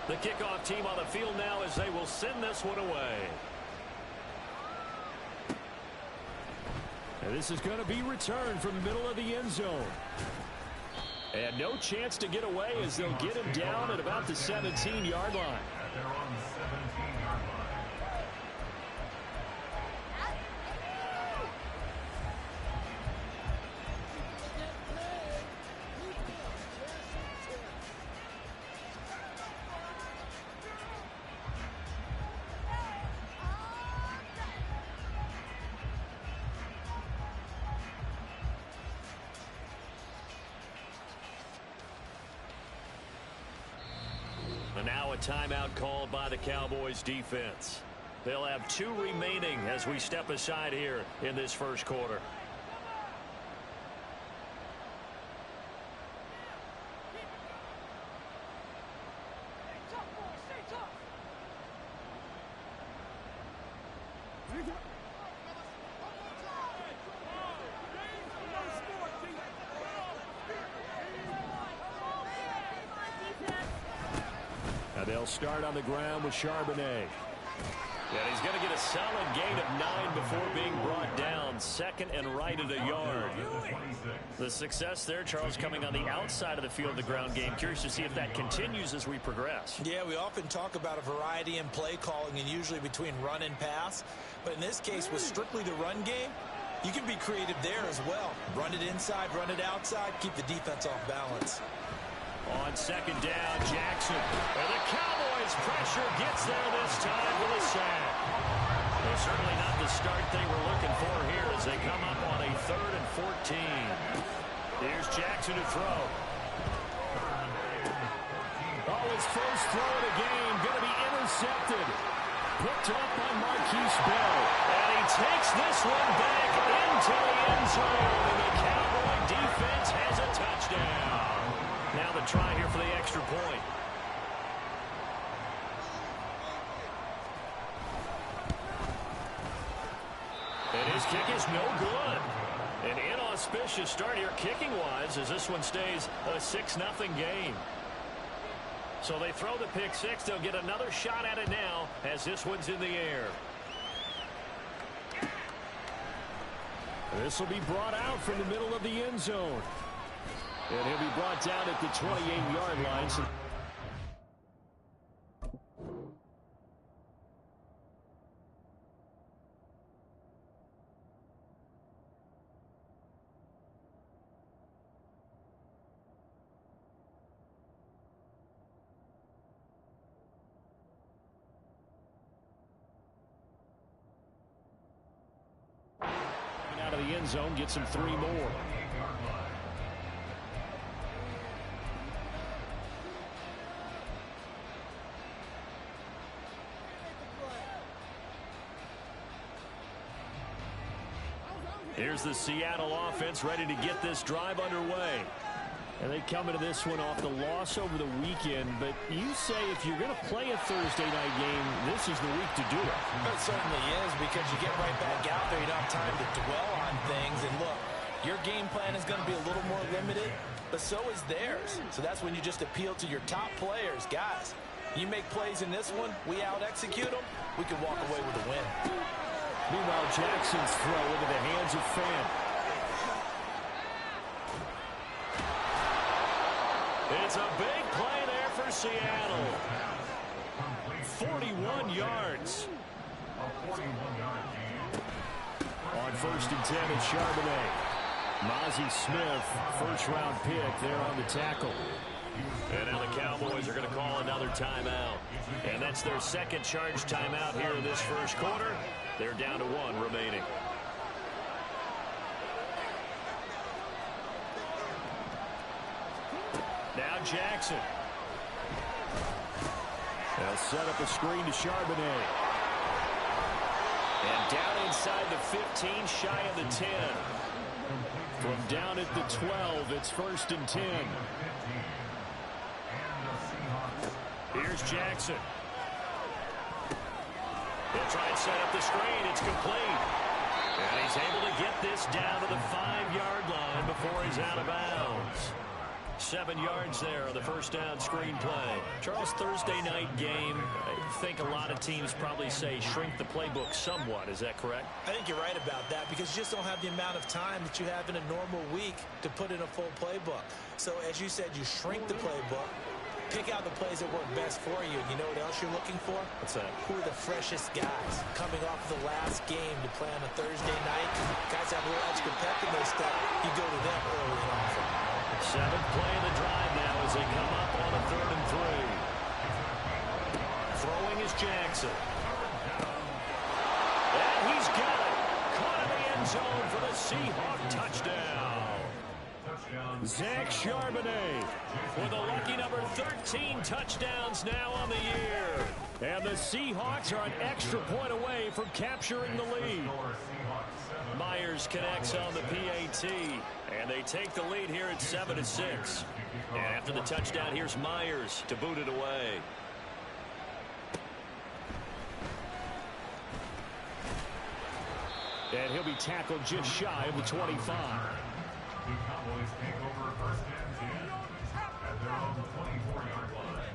The kickoff team on the field now as they will send this one away. And this is going to be returned from the middle of the end zone. And no chance to get away as they'll get him down at about the 17-yard line. They're on the 17-yard line. And now a timeout called by the Cowboys defense. They'll have 2 remaining as we step aside here in this first quarter. They'll start on the ground with Charbonnet. And he's going to get a solid gain of 9 before being brought down. Second and right at a yard. The success there, Charles, coming on the outside of the field, the ground game. Curious to see if that continues as we progress. Yeah, we often talk about a variety in play calling and usually between run and pass. But in this case, with strictly the run game, you can be creative there as well. Run it inside, run it outside, keep the defense off balance. On second down, Jackson. And the Cowboys pressure gets there this time for the sack. Well, certainly not the start they were looking for here as they come up on a 3rd and 14. Here's Jackson to throw. Oh, his first throw of the game going to be intercepted. Picked up by Marquise Bell. And he takes this one back into the end zone. And the Cowboy defense has a touchdown. Now the try here for the extra point. And his kick is no good. An inauspicious start here kicking-wise as this one stays a 6-0 game. So they throw the pick six. They'll get another shot at it now as this one's in the air. This will be brought out from the middle of the end zone. And he'll be brought down at the 28-yard line. So out of the end zone, gets him 3 more. Here's the Seattle offense ready to get this drive underway. And they come into this one off the loss over the weekend. But you say if you're going to play a Thursday night game, this is the week to do it. It certainly is, because you get right back out there. You don't have time to dwell on things. And look, your game plan is going to be a little more limited, but so is theirs. So that's when you just appeal to your top players. Guys, you make plays in this one, we out-execute them, we can walk away with a win. Meanwhile, Jackson's throw into the hands of Fant. It's a big play there for Seattle. 41 yards. On 1st and 10, it's Charbonnet. Mozzie Smith, first-round pick there on the tackle. And now the Cowboys are going to call another timeout. And that's their second charge timeout here in this first quarter. They're down to 1 remaining. Now Jackson. They'll set up a screen to Charbonnet. And down inside the 15, shy of the 10. From down at the 12, it's 1st and 10. Here's Jackson. They'll try and set up the screen. It's complete. And he's able to get this down to the 5-yard line before he's out of bounds. 7 yards there on the first down screen play. Charles, Thursday night game, I think a lot of teams probably say shrink the playbook somewhat. Is that correct? I think you're right about that because you just don't have the amount of time that you have in a normal week to put in a full playbook. So as you said, you shrink the playbook, pick out the plays that work best for you. You know what else you're looking for? What's that? Who are the freshest guys coming off of the last game to play on a Thursday night? Guys have a little extra pep in their step. You go to them early and often. 7th play of the drive now as they come up on a 3rd and 3. Throwing is Jackson. And he's got it. Caught in the end zone for the Seahawk touchdown. Zach Charbonnet with a lucky number 13 touchdowns now on the year. And the Seahawks are an extra point away from capturing the lead. Myers connects on the PAT, and they take the lead here at 7-6. And after the touchdown, here's Myers to boot it away. And he'll be tackled just shy of the 25. The Cowboys take over 1st and 10 at their own 24-yard line.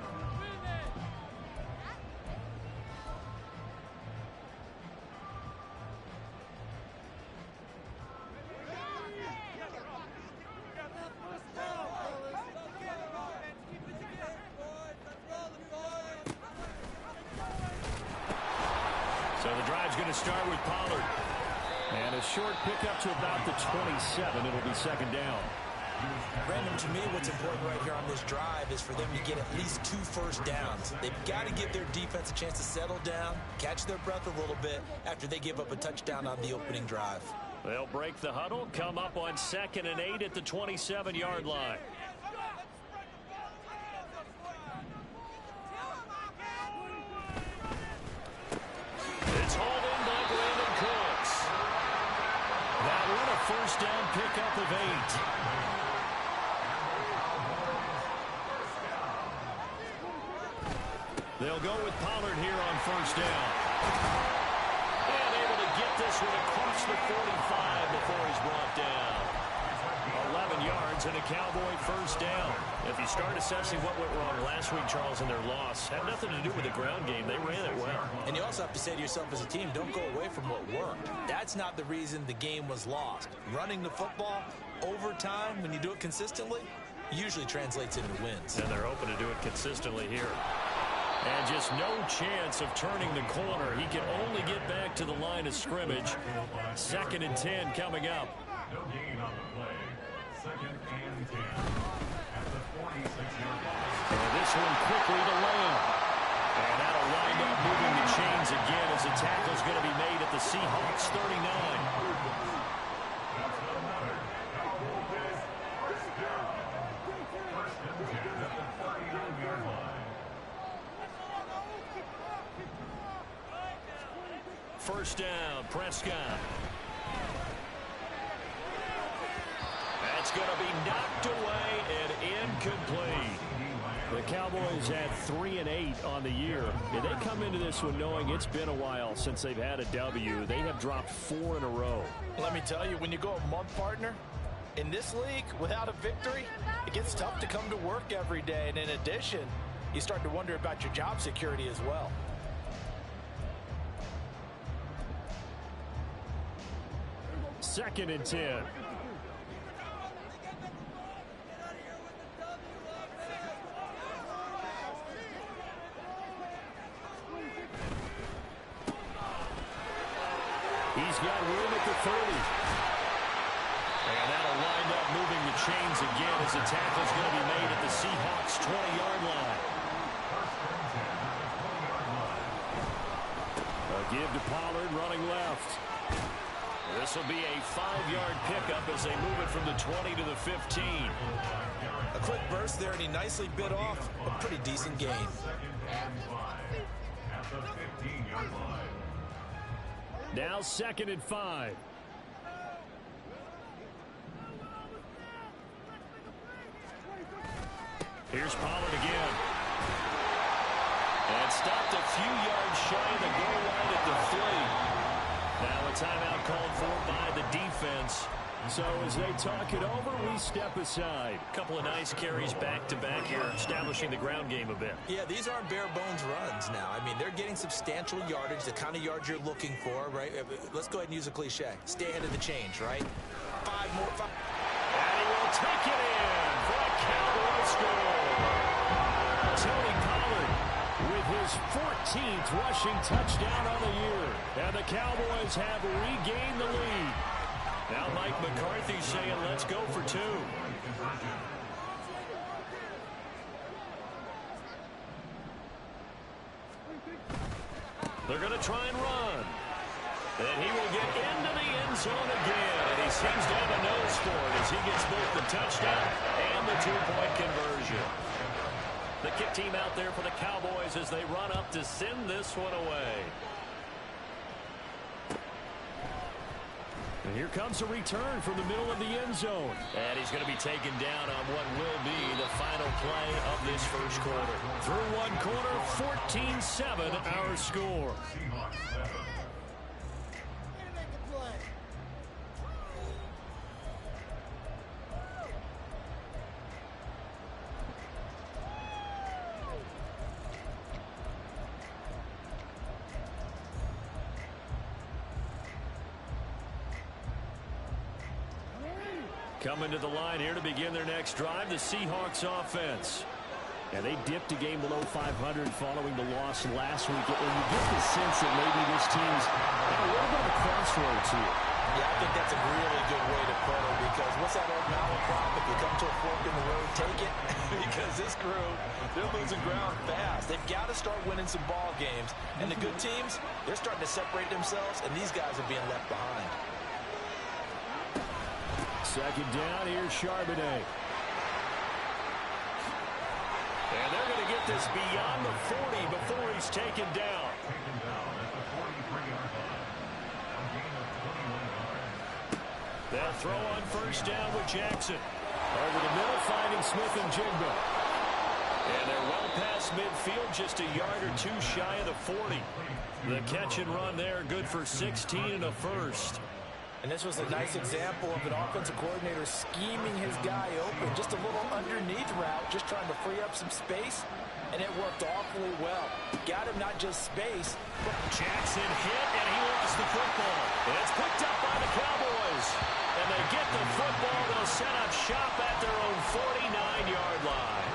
So the drive's going to start with Pollard. And a short pickup to about the 27. It'll be 2nd down. Brandon, to me, what's important right here on this drive is for them to get at least 2 first downs. They've got to give their defense a chance to settle down, catch their breath a little bit after they give up a touchdown on the opening drive. They'll break the huddle, come up on 2nd and 8 at the 27-yard line. It's hauled in by Brandon Cooks. That one a first down pickup of 8. They'll go with Pollard here on first down. And able to get this one across the 45 before he's brought down. 11 yards and a Cowboy first down. If you start assessing what went wrong last week, Charles, in their loss, had nothing to do with the ground game. They ran it well. And you also have to say to yourself as a team, don't go away from what worked. That's not the reason the game was lost. Running the football over time, when you do it consistently, usually translates into wins. And they're hoping to do it consistently here. And just no chance of turning the corner. He can only get back to the line of scrimmage. 2nd and 10 coming up. No gain on the play. 2nd and 10 at the 46-yard line. And this one quickly to Lamb. And that'll wind up moving the chains again as the tackle's going to be made at the Seahawks 39. That's another Cowboys first down. 1st and 10 at the 39-yard line. First down, Prescott. That's going to be knocked away and incomplete. The Cowboys had 3 and 8 on the year. And they come into this one knowing it's been a while since they've had a W. They have dropped 4 in a row. Let me tell you, when you go a month, partner, in this league, without a victory, it gets tough to come to work every day. And in addition, you start to wonder about your job security as well. Second and 10. He's got room at the 30. And that'll wind up moving the chains again as the tackle's going to be made at the Seahawks 20-yard line. A give to Pollard running left. This will be a 5-yard pickup as they move it from the 20 to the 15. A quick burst there, and he nicely bit off a pretty decent gain. 2nd and 5 at the 15-yard line. Now 2nd and 5. Here's Pollard again. And stopped a few yards shy of the goal line at the 3. Now a timeout called for by the defense. So as they talk it over, we step aside. A couple of nice carries back-to-back here, establishing the ground game a bit. Yeah, these aren't bare-bones runs now. I mean, they're getting substantial yardage, the kind of yards you're looking for, right? Let's go ahead and use a cliche. Stay ahead of the change, right? Five more. And he will take it in for a Cowboy score. Tony Pollard with his 14th rushing touchdown on the year. And the Cowboys have regained the lead. Now Mike McCarthy saying, let's go for two. They're going to try and run. And he will get into the end zone again. And he seems to have a nose for it as he gets both the touchdown and the two-point conversion. The kick team out there for the Cowboys as they run up to send this one away. And here comes a return from the middle of the end zone. And he's going to be taken down on what will be the final play of this first quarter. Through one quarter, 14-7 our score. Coming to the line here to begin their next drive, the Seahawks offense. And they dipped a game below 500 following the loss last week. And you get the sense that maybe this team's at a little bit of a crossroads here. Yeah, I think that's a really good way to put it, because what's that old malaprop? If you come to a fork in the road, take it. Because this crew, they're losing ground fast. They've got to start winning some ball games. And the good teams, they're starting to separate themselves, and these guys are being left behind. Second down, here's Charbonnet. And they're going to get this beyond the 40 before he's taken down. They'll throw on first down with Jackson. Over the middle, finding Smith and Jigba. And they're well past midfield, just a yard or two shy of the 40. The catch and run there, good for 16 and a first. And this was a nice example of an offensive coordinator scheming his guy open. Just a little underneath route, just trying to free up some space. And it worked awfully well. Got him not just space, but Jackson hit, and he lost the football. And it's picked up by the Cowboys. And they get the football. They'll set up shop at their own 49-yard line.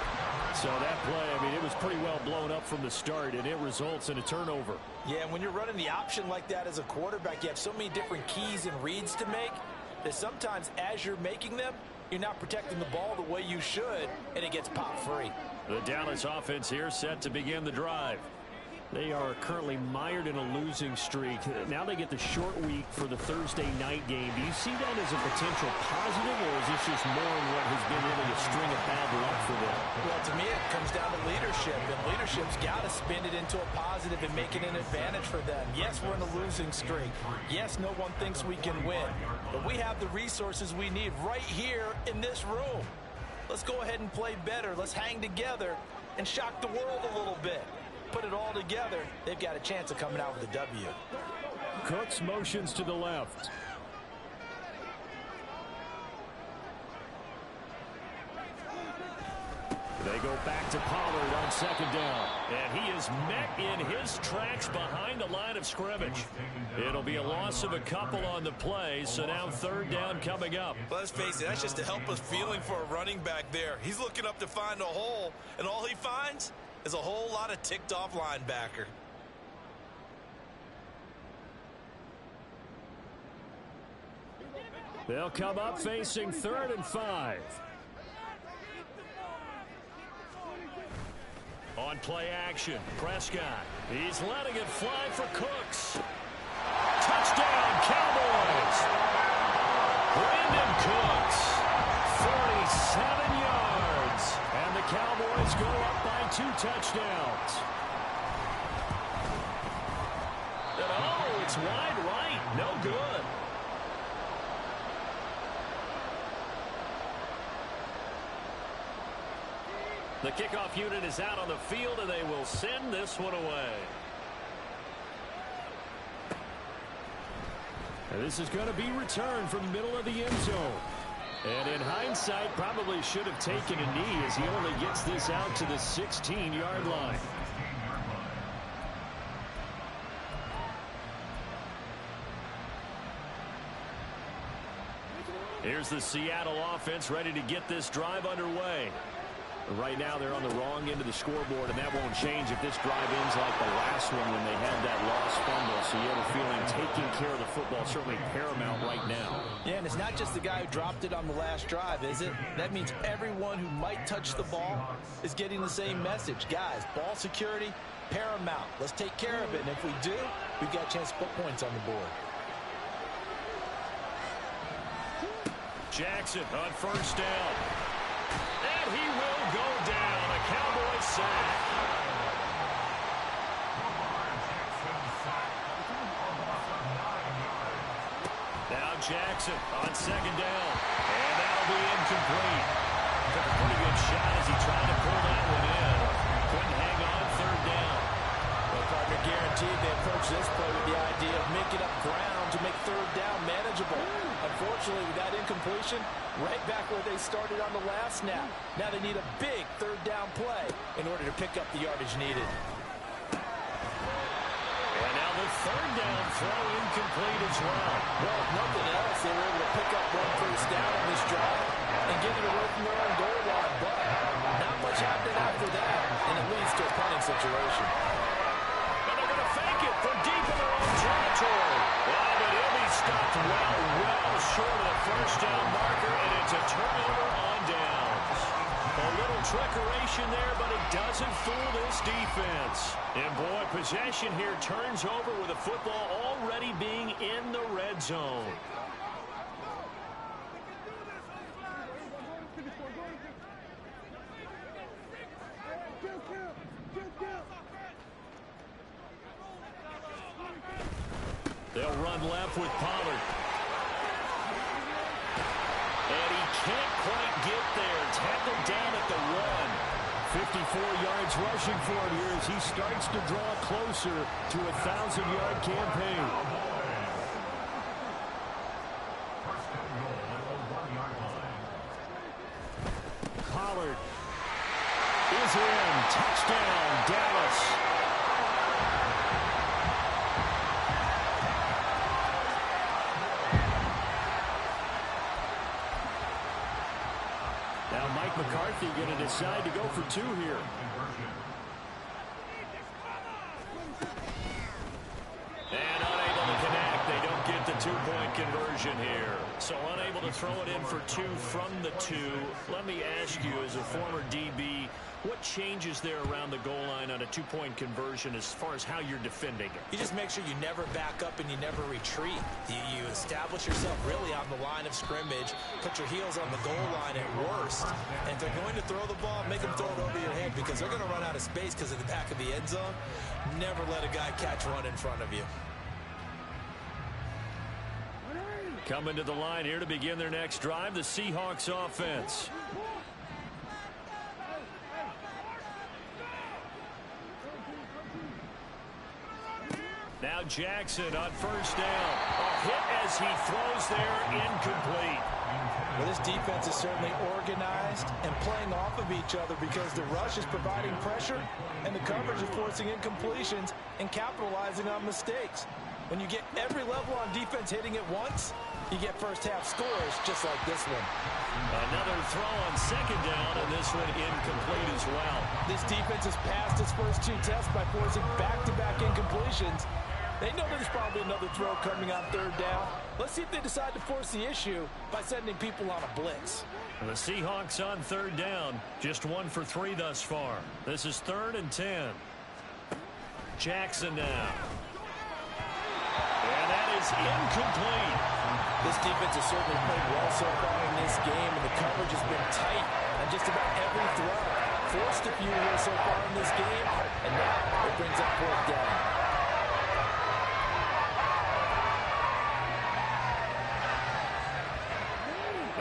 So that play, I mean, it was pretty well blown up from the start, and it results in a turnover. Yeah, and when you're running the option like that as a quarterback, you have so many different keys and reads to make that sometimes as you're making them, you're not protecting the ball the way you should, and it gets pop free. The Dallas offense here set to begin the drive. They are currently mired in a losing streak. Now they get the short week for the Thursday night game. Do you see that as a potential positive, or is this just more in what has been really a string of bad luck for them? Well, to me, it comes down to leadership, and leadership's got to spin it into a positive and make it an advantage for them. Yes, we're in a losing streak. Yes, no one thinks we can win, but we have the resources we need right here in this room. Let's go ahead and play better. Let's hang together and shock the world a little bit. Put it all together, they've got a chance of coming out with a W. Cooks motions to the left. They go back to Pollard on second down. And he is met in his tracks behind the line of scrimmage. It'll be a loss of a couple on the play, so now third down coming up. Let's face it, that's just a helpless feeling for a running back there. He's looking up to find a hole, and all he finds is a whole lot of ticked-off linebacker. They'll come up facing 3rd and 5. On play action, Prescott. He's letting it fly for Cooks. Touchdown, Cowboys! Brandon Cooks, 47 yards. And the Cowboys go up by 2 touchdowns. And oh, it's wide right. No good. The kickoff unit is out on the field, and they will send this one away. And this is going to be returned from the middle of the end zone. And in hindsight, probably should have taken a knee as he only gets this out to the 16-yard line. Here's the Seattle offense ready to get this drive underway. Right now they're on the wrong end of the scoreboard, and that won't change if this drive ends like the last one when they had that lost fumble. So you have a feeling taking care of the football is certainly paramount right now. Yeah, and it's not just the guy who dropped it on the last drive, is it? That means everyone who might touch the ball is getting the same message. Guys, ball security, paramount. Let's take care of it, and if we do, we've got a chance to put points on the board. Jackson on first down. And he will go down. A Cowboy sack. Now Jackson on second down. And that'll be incomplete. Took a pretty good shot as he tried to pull that one in. Couldn't hang on third down. Well, partner, guaranteed they approach this play with the idea of making up ground to make third down manageable. Unfortunately, with that incompletion, right back where they started on the last snap. Now they need a big third down play in order to pick up the yardage needed. And now the third down throw incomplete as well. Well, if nothing else, they were able to pick up one first down on this drive and get it away from their own goal line. But not much happened after that, and it leads to a punting situation. And they're going to fake it from deep in their own territory. Well, but he'll be stopped well short of the first down marker, and it's a turnover on downs. A little trickeration there, but it doesn't fool this defense. And boy, possession here turns over with the football already being in the red zone. They'll run left with Pollard. And he can't quite get there. Tackled down at the 1. 54 yards rushing for him here as he starts to draw closer to a 1,000-yard campaign. Pollard is in. Touchdown, Dallas. Now Mike McCarthy going to decide to go for two here. And unable to connect. They don't get the two-point conversion here. So unable to throw it in for two from the two. Let me ask you, as a former DB, what changes there around the goal line on a two-point conversion as far as how you're defending it? You just make sure you never back up and you never retreat. You establish yourself really on the line of scrimmage, put your heels on the goal line at worst. And if they're going to throw the ball, make them throw it over your head because they're going to run out of space because of the back of the end zone. Never let a guy catch one in front of you. Coming to the line here to begin their next drive, the Seahawks offense. Now Jackson on first down. A hit as he throws there, incomplete. Well, this defense is certainly organized and playing off of each other because the rush is providing pressure and the coverage is forcing incompletions and capitalizing on mistakes. When you get every level on defense hitting at once, you get first half scores just like this one. Another throw on second down, and this one incomplete as well. This defense has passed its first two tests by forcing back-to-back incompletions. They know there's probably another throw coming on third down. Let's see if they decide to force the issue by sending people on a blitz. And the Seahawks on third down, just 1 for 3 thus far. This is 3rd and 10. Jackson now. And that is incomplete. This defense has certainly played well so far in this game, and the coverage has been tight on just about every throw. Forced a few here so far in this game, and now it brings up 4th down.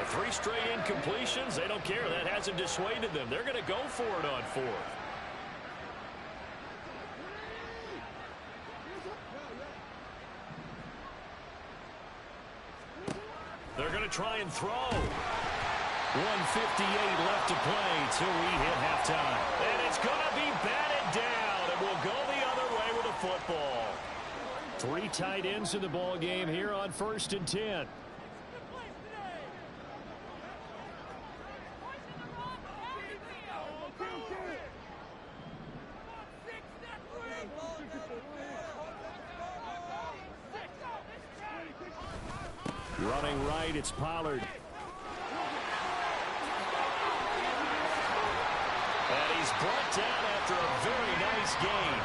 The 3 straight incompletions, they don't care. That hasn't dissuaded them. They're going to go for it on 4th. try and throw. 1:58 left to play till we hit halftime. And it's going to be batted down, and we'll go the other way with a football. 3 tight ends in the ball game here on 1st and 10. Running right, it's Pollard. And he's brought down after a very nice gain.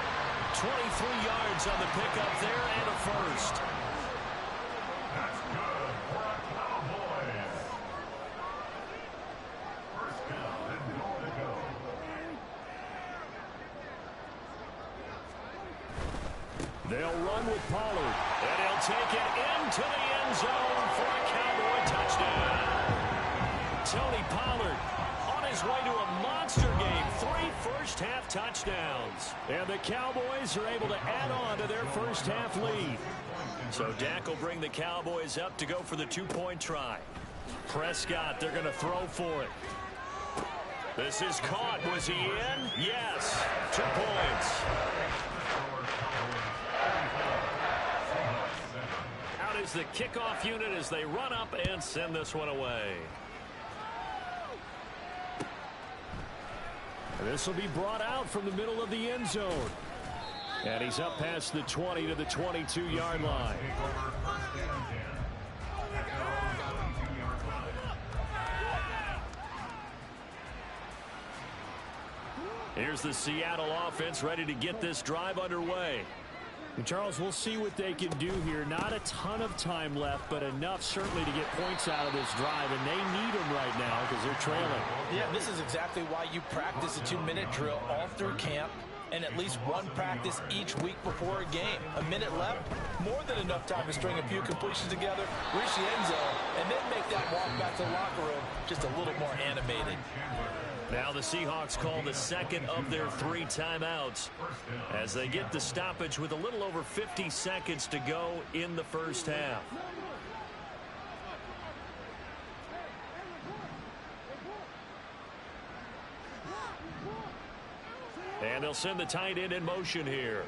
23 yards on the pickup there and a first. That's good for a Cowboys. First down and goal to go. They'll run with Pollard. And he'll take it into the end zone for a Cowboy touchdown. Tony Pollard on his way to a monster game. 3 first-half touchdowns. And the Cowboys are able to add on to their first-half lead. So Dak will bring the Cowboys up to go for the 2-point try. Prescott, they're going to throw for it. This is caught. Was he in? Yes. 2 points. Out is the kickoff unit as they run up and send this one away. This will be brought out from the middle of the end zone. And he's up past the 20 to the 22-yard line. Here's the Seattle offense ready to get this drive underway. And Charles, we'll see what they can do here. Not a ton of time left, but enough certainly to get points out of this drive, and they need them right now because they're trailing. Yeah, this is exactly why you practice a 2-minute drill all through camp and at least one practice each week before a game. A minute left, more than enough time to string a few completions together, reach the end zone, and then make that walk back to the locker room just a little more animated. Now the Seahawks call the second of their 3 timeouts as they get the stoppage with a little over 50 seconds to go in the first half. And they'll send the tight end in motion here.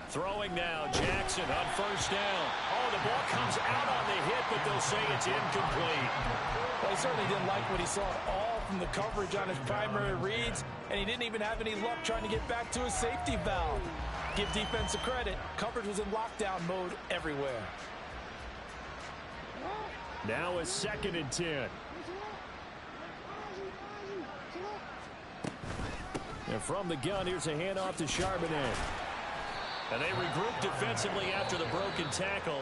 Throwing now, Jackson on first down. Oh, the ball comes out on the hit, but they'll say it's incomplete. Well, he certainly didn't like what he saw at all from the coverage on his primary reads, and he didn't even have any luck trying to get back to his safety valve. Give defense a credit. Coverage was in lockdown mode everywhere. Now it's 2nd and 10. And from the gun, here's a handoff to Charbonnet. And they regroup defensively after the broken tackle,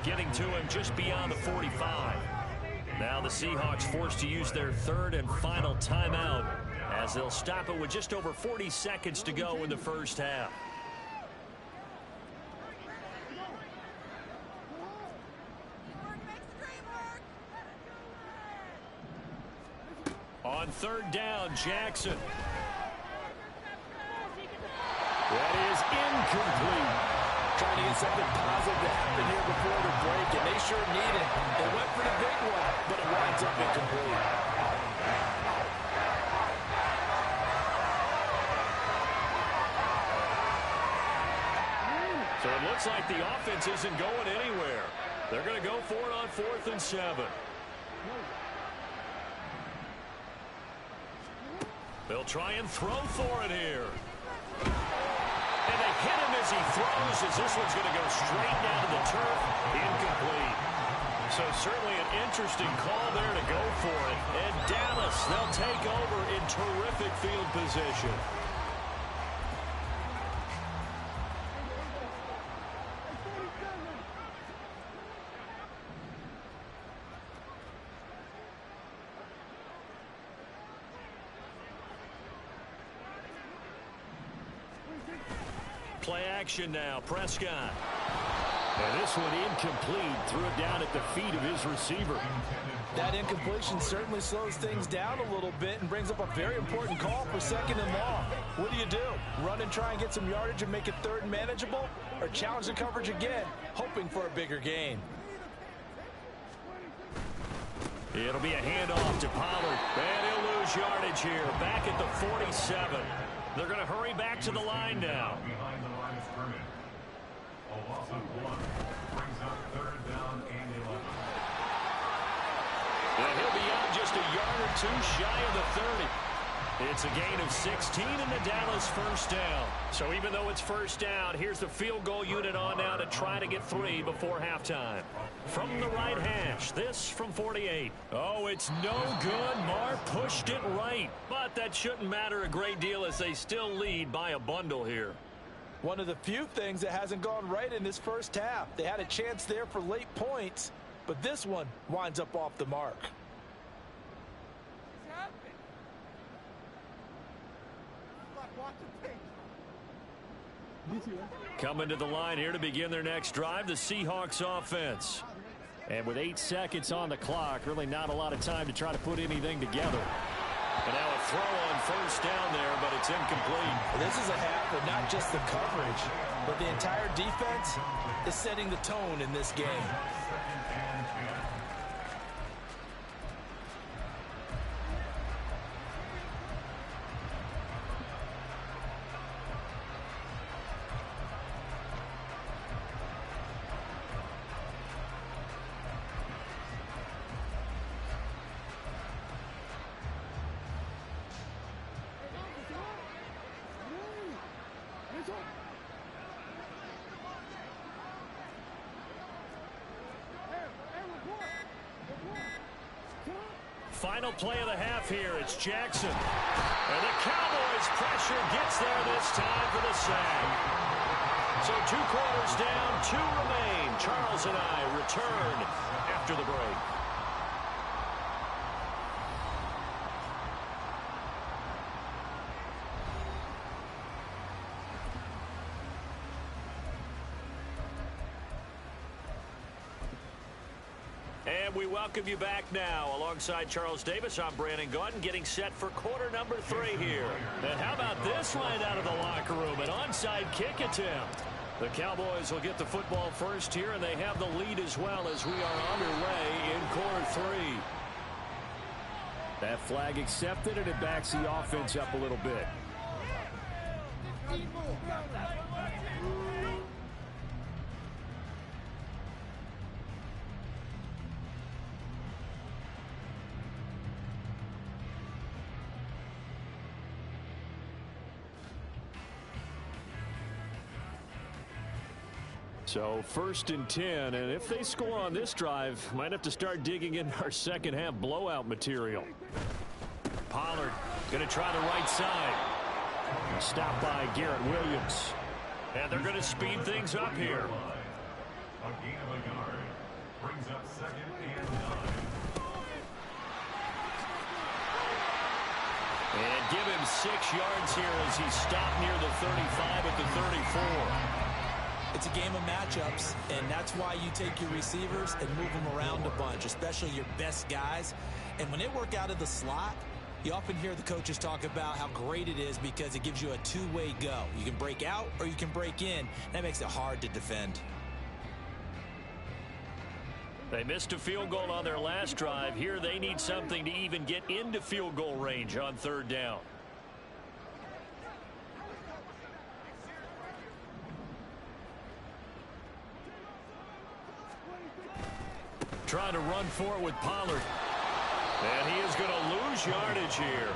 getting to him just beyond the 45. Now the Seahawks forced to use their 3rd and final timeout as they'll stop it with just over 40 seconds to go in the first half. On 3rd down, Jackson. That is incomplete. Trying to get something positive to happen here before the break, and they sure need it. They went for the big one, but it winds up incomplete. So it looks like the offense isn't going anywhere. They're going to go for it on 4th and 7. They'll try and throw for it here. And they hit him as he throws, as this one's going to go straight down to the turf. Incomplete. So certainly an interesting call there to go for it. And Dallas, they'll take over in terrific field position. Play action now, Prescott. And this one incomplete. Threw it down at the feet of his receiver. That incompletion certainly slows things down a little bit and brings up a very important call for 2nd and long. What do? Run and try and get some yardage and make it 3rd and manageable? Or challenge the coverage again, hoping for a bigger gain? It'll be a handoff to Pollard. And he'll lose yardage here. Back at the 47. They're going to hurry back to the line now. Behind the line of scrimmage. A loss of 1 brings up 3rd down and 11. And he'll be out just a yard or 2 shy of the 30. It's a gain of 16 in the Dallas first down. So even though it's first down, here's the field goal unit on now to try to get 3 before halftime. From the right hash, this from 48. Oh, it's no good. Marr pushed it right. But that shouldn't matter a great deal as they still lead by a bundle here. One of the few things that hasn't gone right in this first half. They had a chance there for late points, but this one winds up off the mark. Coming to the line here to begin their next drive, the Seahawks offense. And with 8 seconds on the clock, really not a lot of time to try to put anything together. And now a throw on first down there, but it's incomplete. This is a half of not just the coverage, but the entire defense is setting the tone in this game. Final play of the half here. It's Jackson. And the Cowboys' pressure gets there this time for the sack. So 2 quarters down, 2 remain. Charles and I return after the break. And we welcome you back now. Alongside Charles Davis, I'm Brandon Gaudin, getting set for quarter number 3 here. And how about this right out of the locker room? An onside kick attempt. The Cowboys will get the football first here, and they have the lead as well as we are underway in quarter 3. That flag accepted, and it backs the offense up a little bit. So 1st and 10, and if they score on this drive, might have to start digging into our second half blowout material. Pollard going to try the right side. Stopped by Garrett Williams. And they're going to speed things up here. A gain of a yard brings up 2nd and 9. And give him 6 yards here as he stopped near the 35 at the 34. It's a game of matchups, and that's why you take your receivers and move them around a bunch, especially your best guys. And when they work out of the slot, you often hear the coaches talk about how great it is because it gives you a 2-way go. You can break out or you can break in. That makes it hard to defend. They missed a field goal on their last drive. Here they need something to even get into field goal range on 3rd down. Trying to run for it with Pollard. And he is going to lose yardage here.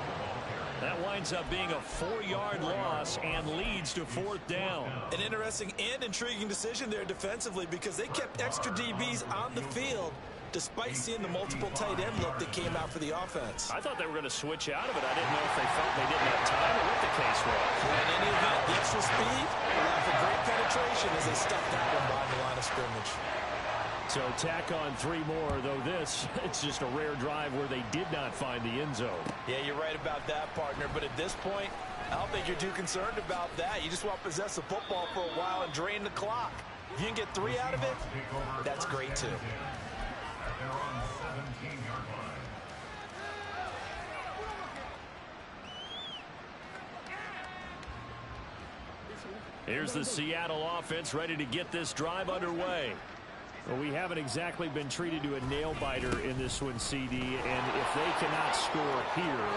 That winds up being a 4-yard loss and leads to 4th down. An interesting and intriguing decision there defensively because they kept extra DBs on the field despite seeing the multiple tight end look that came out for the offense. I thought they were going to switch out of it. I didn't know if they felt they didn't have time or what the case was. In any event, the extra speed allowed for great penetration as they stuffed that one behind the line of scrimmage. So tack on 3 more, though this, it's just a rare drive where they did not find the end zone. Yeah, you're right about that, partner. But at this point, I don't think you're too concerned about that. You just want to possess the football for a while and drain the clock. If you can get 3 out of it, that's great, too. They're on 17-yard line. Here's the Seattle offense ready to get this drive underway. Well, we haven't exactly been treated to a nail-biter in this one, CD, and if they cannot score here,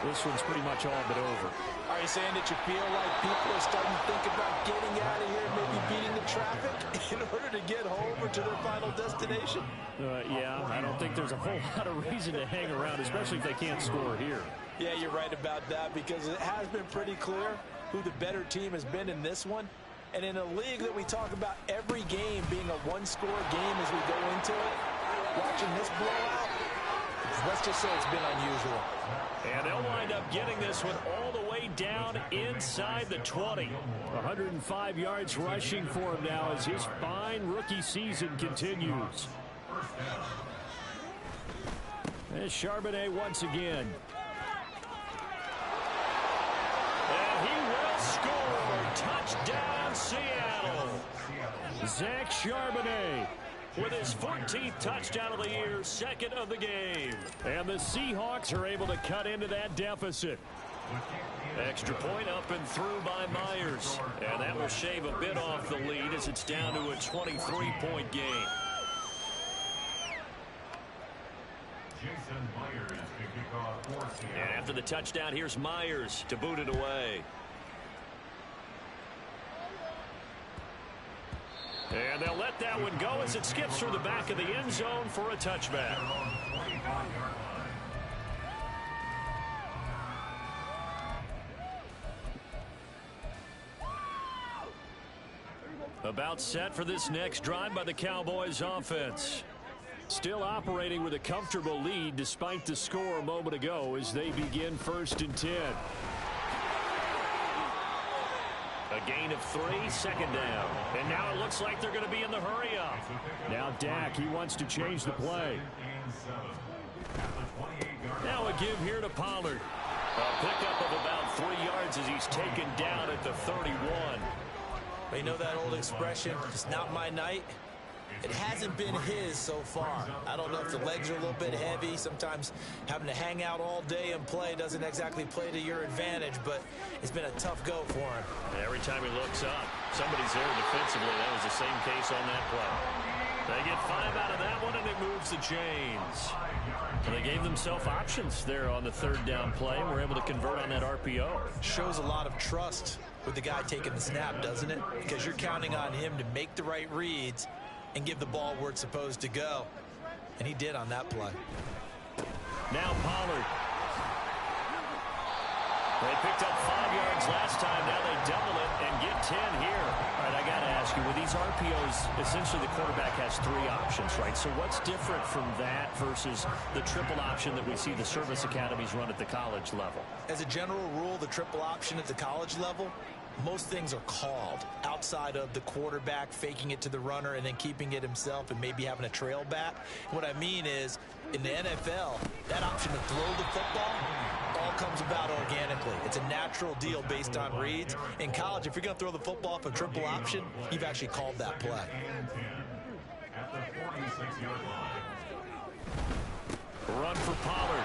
this one's pretty much all but over. Are you saying that you feel like people are starting to think about getting out of here, maybe beating the traffic in order to get home or to their final destination? Yeah, I don't think there's a whole lot of reason to hang around, especially if they can't score here. Yeah, you're right about that, because it has been pretty clear who the better team has been in this one. And in a league that we talk about every game being a one-score game as we go into it, watching this blowout, let's just say it's been unusual. And they'll wind up getting this one all the way down inside the 20. 105 yards rushing for him now as his fine rookie season continues. There's Charbonnet once again. And he will score. Touchdown, Seattle. Zach Charbonnet with his 14th touchdown of the year, second of the game. And the Seahawks are able to cut into that deficit. Extra point up and through by Myers. And that will shave a bit off the lead as it's down to a 23-point game. And after the touchdown, here's Myers to boot it away. And they'll let that one go as it skips through the back of the end zone for a touchback. About set for this next drive by the Cowboys offense. Still operating with a comfortable lead despite the score a moment ago as they begin 1st and 10. A gain of 3, second down. And now it looks like they're going to be in the hurry up. Now Dak, he wants to change the play. Now a give here to Pollard. A pickup of about 3 yards as he's taken down at the 31. You know that old expression, it's not my night? It hasn't been his so far. I don't know if the legs are a little bit heavy. Sometimes having to hang out all day and play doesn't exactly play to your advantage, but it's been a tough go for him. Every time he looks up, somebody's there defensively. That was the same case on that play. They get 5 out of that one, and it moves the chains. And they gave themselves options there on the 3rd down play, and were able to convert on that RPO. Shows a lot of trust with the guy taking the snap, doesn't it? Because you're counting on him to make the right reads and give the ball where it's supposed to go. And he did on that play. Now Pollard. They picked up 5 yards last time. Now they double it and get 10 here. All right, I got to ask you, with these RPOs, essentially the quarterback has 3 options, right? So what's different from that versus the triple option that we see the service academies run at the college level? As a general rule, the triple option at the college level, most things are called outside of the quarterback faking it to the runner and then keeping it himself and maybe having a trail back. What I mean is, in the NFL, that option to throw the football all comes about organically. It's a natural deal based on reads. In college, if you're going to throw the football off a triple option, you've actually called that play. Run for Pollard.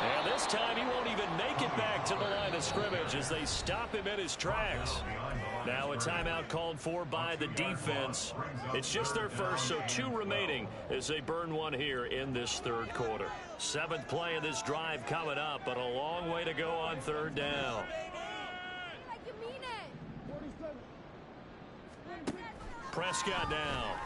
And this time he won't even make it back to the line of scrimmage as they stop him in his tracks. Now a timeout called for by the defense. It's just their first, so 2 remaining as they burn one here in this 3rd quarter. 7th play of this drive coming up, but a long way to go on 3rd down. Prescott now.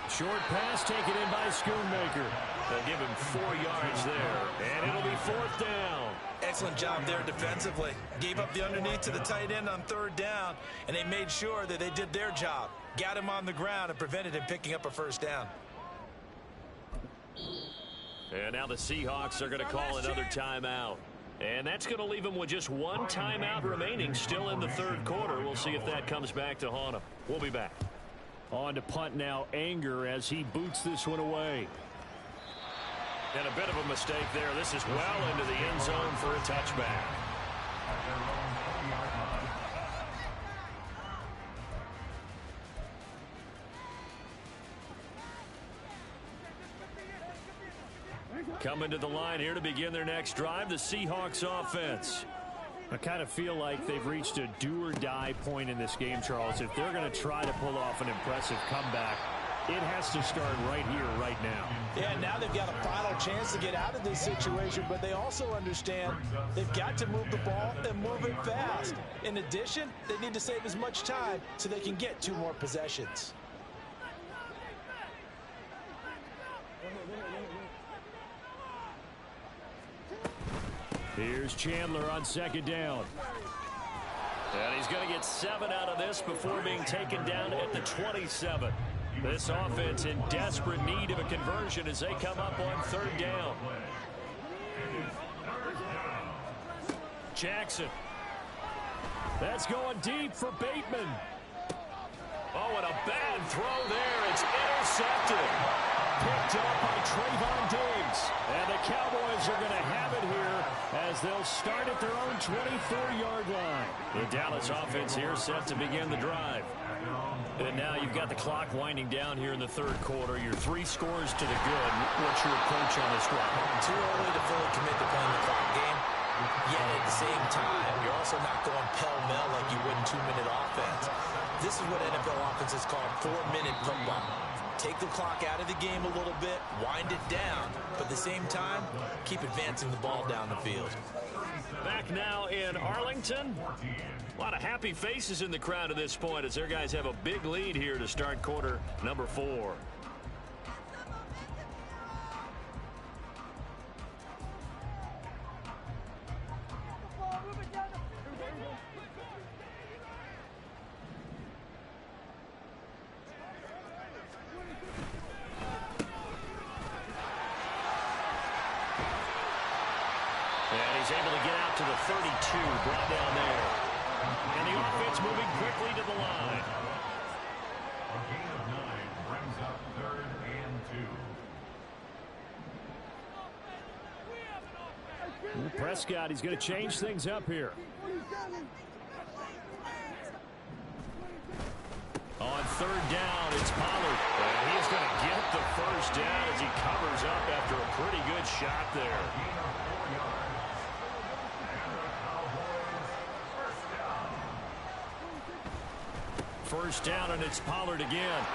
Short pass taken in by Schoonmaker. They'll give him 4 yards there, and it'll be 4th down. Excellent job there defensively. Gave up the underneath to the tight end on 3rd down, and they made sure that they did their job. Got him on the ground and prevented him picking up a 1st down. And now the Seahawks are going to call another timeout. And that's going to leave them with just 1 timeout remaining still in the 3rd quarter. We'll see if that comes back to haunt them. We'll be back. On to punt now, Anger, as he boots this one away. And a bit of a mistake there. This is well into the end zone for a touchback. Coming to the line here to begin their next drive, the Seahawks offense. I kind of feel like they've reached a do-or-die point in this game, Charles. If they're going to try to pull off an impressive comeback, it has to start right here, right now. Yeah, now they've got a final chance to get out of this situation, but they also understand they've got to move the ball and move it fast. In addition, they need to save as much time so they can get 2 more possessions. Here's Chandler on second down. And he's going to get 7 out of this before being taken down at the 27. This offense in desperate need of a conversion as they come up on 3rd down. Jackson. That's going deep for Bateman. Oh, and a bad throw there. It's intercepted. Picked up by Trayvon Diggs. And the Cowboys are going to have it here as they'll start at their own 24-yard line. The Dallas offense here set to begin the drive. And now you've got the clock winding down here in the 3rd quarter. You're 3 scores to the good. What's your approach on this drive? Too early to fully commit to playing the clock game. Yet at the same time, you're also not going pell-mell like you would in 2-minute offense. This is what NFL offenses call 4-minute football. Take the clock out of the game a little bit, wind it down, but at the same time, keep advancing the ball down the field. Back now in Arlington. A lot of happy faces in the crowd at this point as their guys have a big lead here to start quarter number 4. And he's able to get out to the 32, brought down there. And the offense moving quickly to the line. A gain of 9 brings up 3rd and 2. Prescott, he's going to change things up here. On 3rd down, it's Pollard. And he's going to get the first down as he covers up after a pretty good shot there. First down, and it's Pollard again.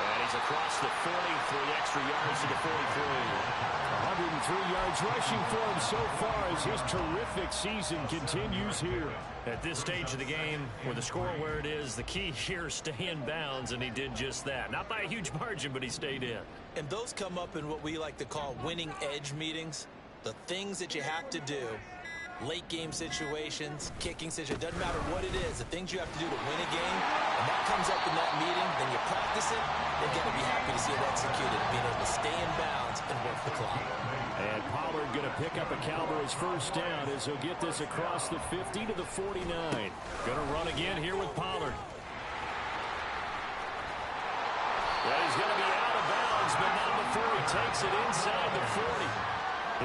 And he's across the 40, 3 extra yards to the 43. 103 yards rushing for him so far as his terrific season continues here. At this stage of the game, with the score where it is, the key here is stay in bounds, and he did just that. Not by a huge margin, but he stayed in. And those come up in what we like to call winning edge meetings. The things that you have to do. Late game situations, kicking situations, doesn't matter what it is, the things you have to do to win a game, and that comes up in that meeting, then you practice it, they've got to be happy to see it executed, being able to stay in bounds and work the clock. And Pollard going to pick up a Cowboys first down as he'll get this across the 50 to the 49. Going to run again here with Pollard. Well, he's going to be out of bounds, but not before he takes it inside the 40.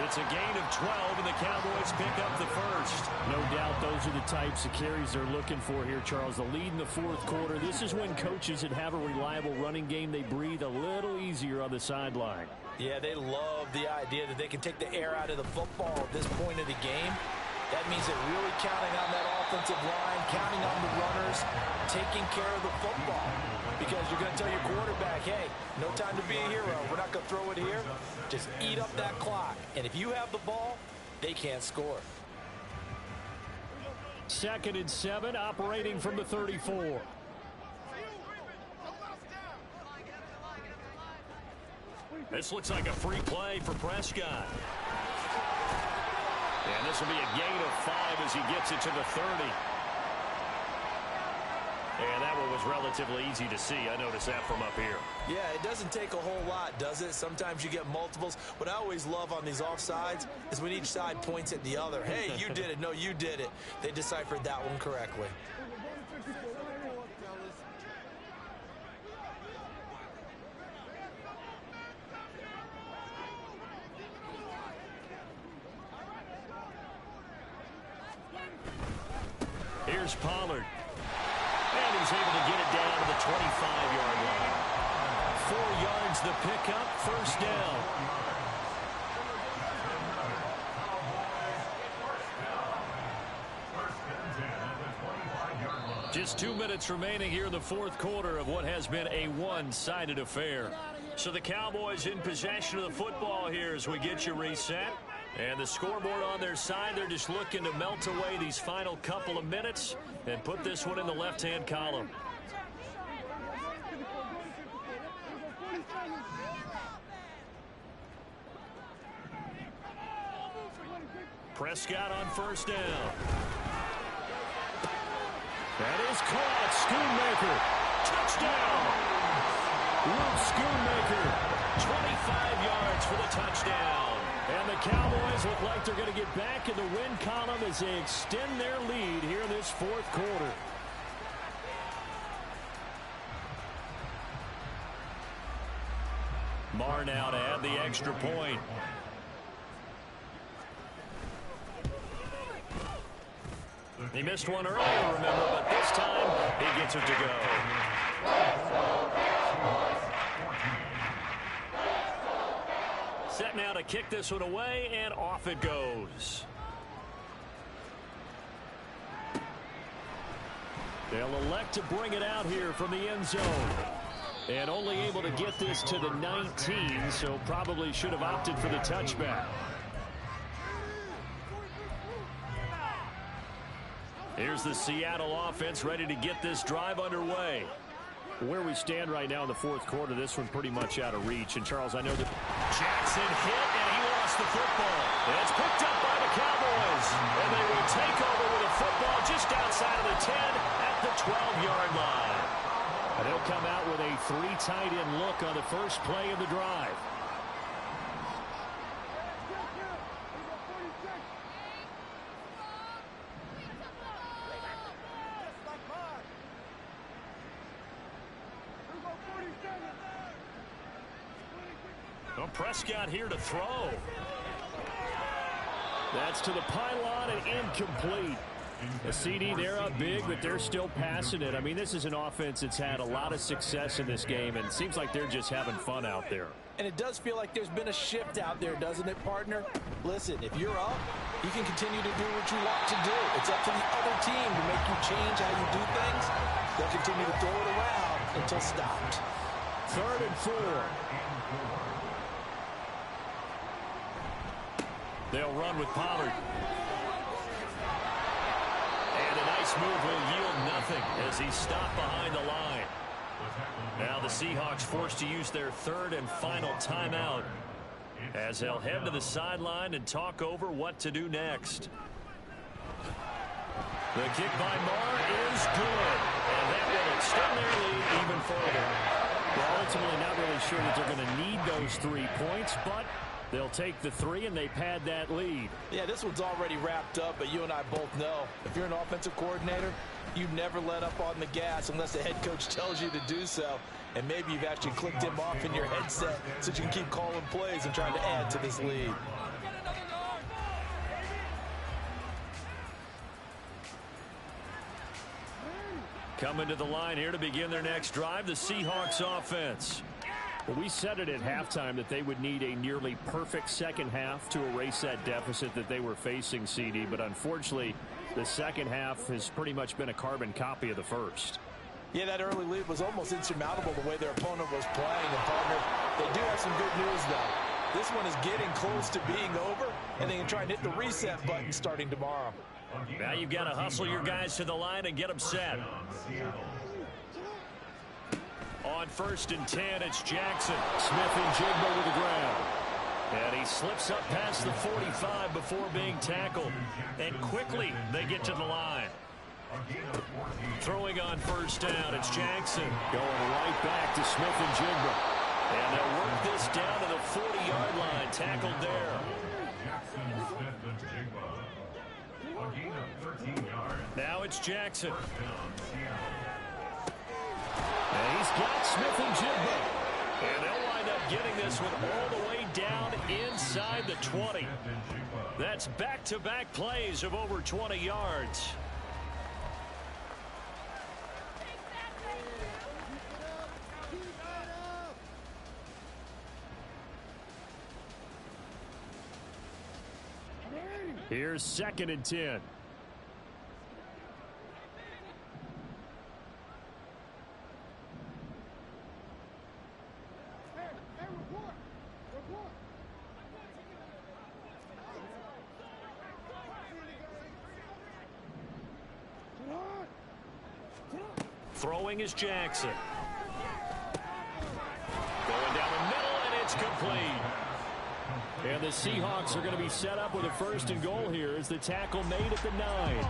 It's a gain of 12, and the Cowboys pick up the first. No doubt those are the types of carries they're looking for here, Charles. The lead in the 4th quarter. This is when coaches that have a reliable running game, they breathe a little easier on the sideline. Yeah, they love the idea that they can take the air out of the football at this point of the game. That means they're really counting on that offensive line, counting on the runners, taking care of the football. Because you're going to tell your quarterback, hey, no time to be a hero. We're not going to throw it here. Just eat up that clock. And if you have the ball, they can't score. 2nd and 7, operating from the 34. This looks like a free play for Prescott. And this will be a gain of 5 as he gets it to the 30. And that one was relatively easy to see. I noticed that from up here. Yeah, it doesn't take a whole lot, does it? Sometimes you get multiples. What I always love on these offsides is when each side points at the other. Hey, you did it. No, you did it. They deciphered that one correctly. Here's Pollard. And he's able to get it down to the 25-yard line. 4 yards the pickup, first down. Just 2 minutes remaining here in the fourth quarter of what has been a one-sided affair. So the Cowboys in possession of the football here as we get you reset. And the scoreboard on their side, they're just looking to melt away these final couple of minutes and put this one in the left-hand column. Prescott on first down. That is caught. Schoonmaker. Touchdown. Luke Schoonmaker. 25 yards for the touchdown. And the Cowboys look like they're going to get back in the win column as they extend their lead here in this fourth quarter. Marr now to add the extra point. He missed one earlier, remember, but this time he gets it to go. Set now to kick this one away, and off it goes. They'll elect to bring it out here from the end zone. And only able to get this to the 19, so probably should have opted for the touchback. Here's the Seattle offense ready to get this drive underway. Where we stand right now in the fourth quarter, this one pretty much out of reach. And, Charles, I know that Jackson hit, and he lost the football. It's picked up by the Cowboys. And they will take over with a football just outside of the 10 at the 12-yard line. And they'll come out with a three tight end look on the first play of the drive. Well, Prescott here to throw. That's to the pylon and incomplete. A CD, they're up big, but they're still passing it. I mean, this is an offense that's had a lot of success in this game, and it seems like they're just having fun out there. And it does feel like there's been a shift out there, doesn't it, partner? Listen, if you're up, you can continue to do what you want to do. It's up to the other team to make you change how you do things. They'll continue to throw it around until stopped. 3rd and 4. They'll run with Pollard. And a nice move will yield nothing as he's stopped behind the line. Now the Seahawks forced to use their 3rd and final timeout as they'll head to the sideline and talk over what to do next. The kick by Marr is good. And that will extend their lead even further. Well, ultimately not really sure that they're going to need those 3 points, but they'll take the 3 and they pad that lead. Yeah, this one's already wrapped up, but you and I both know if you're an offensive coordinator, you never let up on the gas unless the head coach tells you to do so. And maybe you've actually clicked him off in your headset so you can keep calling plays and trying to add to this lead. Coming to the line here to begin their next drive, the Seahawks offense. Well, we said it at halftime that they would need a nearly perfect second half to erase that deficit that they were facing, CD. But unfortunately, the second half has pretty much been a carbon copy of the first. Yeah, that early lead was almost insurmountable the way their opponent was playing. And, partner, they do have some good news, though. This one is getting close to being over, and they can try and hit the reset button starting tomorrow. Now you've got to hustle your guys to the line and get them set. On 1st and 10, it's Jackson. Smith and Jigba with the ground. And he slips up past the 45 before being tackled. And quickly they get to the line. Throwing on 1st down, it's Jackson. Going right back to Smith and Jigba. And they'll work this down to the 40-yard line. Tackled there. Now it's Jackson. And he's got Smith and Jigba. And they'll wind up getting this one all the way down inside the 20. That's back-to-back plays of over 20 yards. Here's 2nd and 10. Throwing is Jackson. Going down the middle, and it's complete. And the Seahawks are going to be set up with a 1st and goal here as the tackle made at the 9.